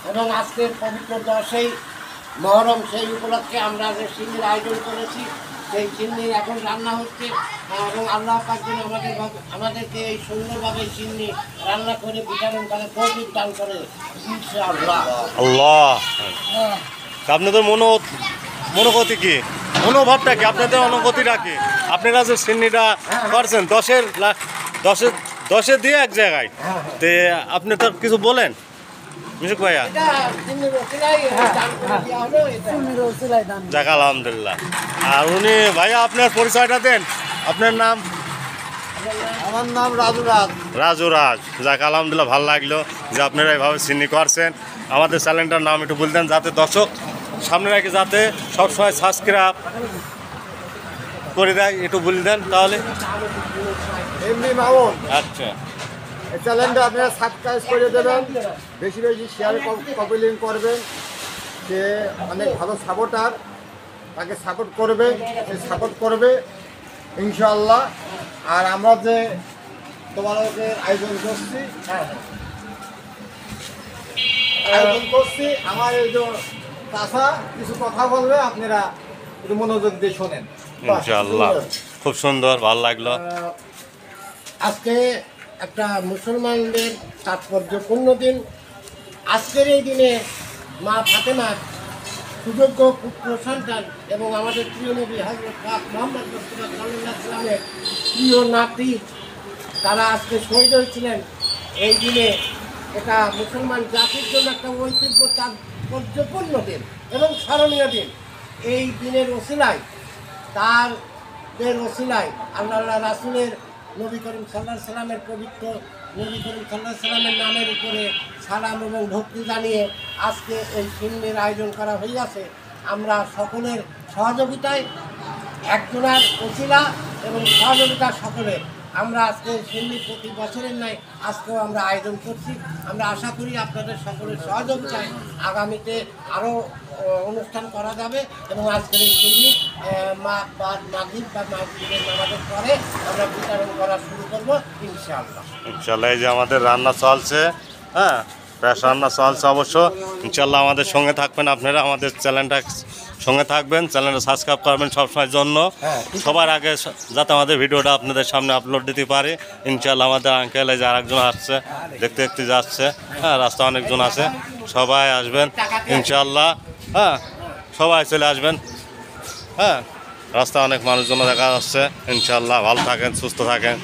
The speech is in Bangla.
এবং আজকের পবিত্র 10ই মহরম, সেই উপলক্ষে আমরা যে সিন্নির আয়োজন করেছি, সেই সিন্নি এখন রান্না হচ্ছে এবং আল্লাহ পাক যেন আমাদেরকে এই সুন্দরভাবে সিন্নি রান্না করে বিতরণ করে তৌফিক দান করে ইনশাআল্লাহ। আল্লাহ, আপনাদের মনোগতি কি, মনোভাবটা কি, আপনাদের অনুভূতিটা কি? আপনারা যে সিন্নিটা করছেন 10-এ দিয়ে এক জায়গায়, তে আপনি তো কিছু বলেন মিশুক ভাইয়া? যাক আলহামদুলিল্লাহ। আর উনি ভাইয়া আপনার পরিচয়টা দেন, আপনার নাম? আমার নাম রাজুরাজ। রাজুরাজ, যাক আলহামদুলিল্লাহ, ভালো লাগলো যে আপনারা এভাবে সিন্নি করছেন। আমাদের চ্যানেলটার নাম একটু বলতেন, যাতে দর্শক সামনে রাখে যাতে সবসময় সাবস্ক্রাইব করে দেয়, একটু বলে দেন তাহলে। এমনি মামুন, আচ্ছা, এই চ্যানেলটা আপনারা সাবস্ক্রাইব করে দেবেন, বেশি বেশি শেয়ার কপিলিং করবেন। সে অনেক ভালো সাপোর্টার, তাকে সাপোর্ট করবে, সে সাপোর্ট করবে ইনশাআল্লাহ। আর আমরা যে তোমাদেরকে আয়োজন করছি, আমার এই যে চাষা কিছু কথা বলবে, আপনারা একটু মনোযোগ দিয়ে শোনেন ইনশাআল্লাহ। খুব সুন্দর, ভালো লাগলো। আজকে একটা মুসলমানদের তাৎপর্যপূর্ণ দিন। আজকের এই দিনে মা ফাতেমার সুযোগ্য পুত্র সন্তান এবং আমাদের প্রিয় নবী হযরত পাক মুহাম্মদ রাসূলুল্লাহ সাল্লাল্লাহু আলাইহি ওয়াসাল্লামের প্রিয় নাতি, তারা আজকে শহীদ হয়েছিলেন। এই দিনে এটা মুসলমান জাতির জন্য একটা ঐতিহ্য তাৎপর্যপূর্ণ দিন এবং স্মরণীয় দিন। এই দিনের ওসিলায়, তাদের ওসিলায় আল্লাহ রাসূলের নবী করিম সাল্লাল্লাহু আলাইহি সাল্লামের পবিত্র নবী করিম সাল্লাল্লাহু আলাইহি সাল্লামের নামের উপরে সালাম এবং ভক্তি জানিয়ে আজকে এই সিন্নির আয়োজন করা হইয়াছে। আমরা সকলের সহযোগিতায়, একজনের ওসিলা এবং সহযোগিতা সকলের, আমরা আজকে সিন্নি প্রতি বছরের ন্যায় আজকেও আমরা আয়োজন করছি। আমরা আশা করি আপনাদের সকলের সহযোগিতায় আগামীতে আরও অনুষ্ঠান করা যাবে এবং আজকের এই সিন্নি মাগরিব বা মাগরিবের নামাজের পরে আমরা বিতরণ করা শুরু করব ইনশাআল্লাহ। ইনশাআল্লাহ। এই যে আমাদের রান্না চলছে, হ্যাঁ, বেশ রান্না চলছে অবশ্য। ইনশাআল্লাহ আমাদের সঙ্গে থাকবেন আপনারা, আমাদের চ্যানেলটা সঙ্গে থাকবেন, চ্যানেলটা সাবস্ক্রাইব করবেন সবসময়ের জন্য, সবার আগে যাতে আমাদের ভিডিওটা আপনাদের সামনে আপলোড দিতে পারে। ইনশাআল্লাহ আমাদের আঙ্কেল এই যে আরেকজন আসছে, দেখতে দেখতে যাচ্ছে, হ্যাঁ, রাস্তা অনেকজন আছে, সবাই আসবেন ইনশাআল্লাহ, হ্যাঁ, সবাই চলে আসবেন, হ্যাঁ, রাস্তা অনেক মানুষজন দেখা যাচ্ছে। ইনশাআল্লাহ ভালো থাকেন, সুস্থ থাকেন।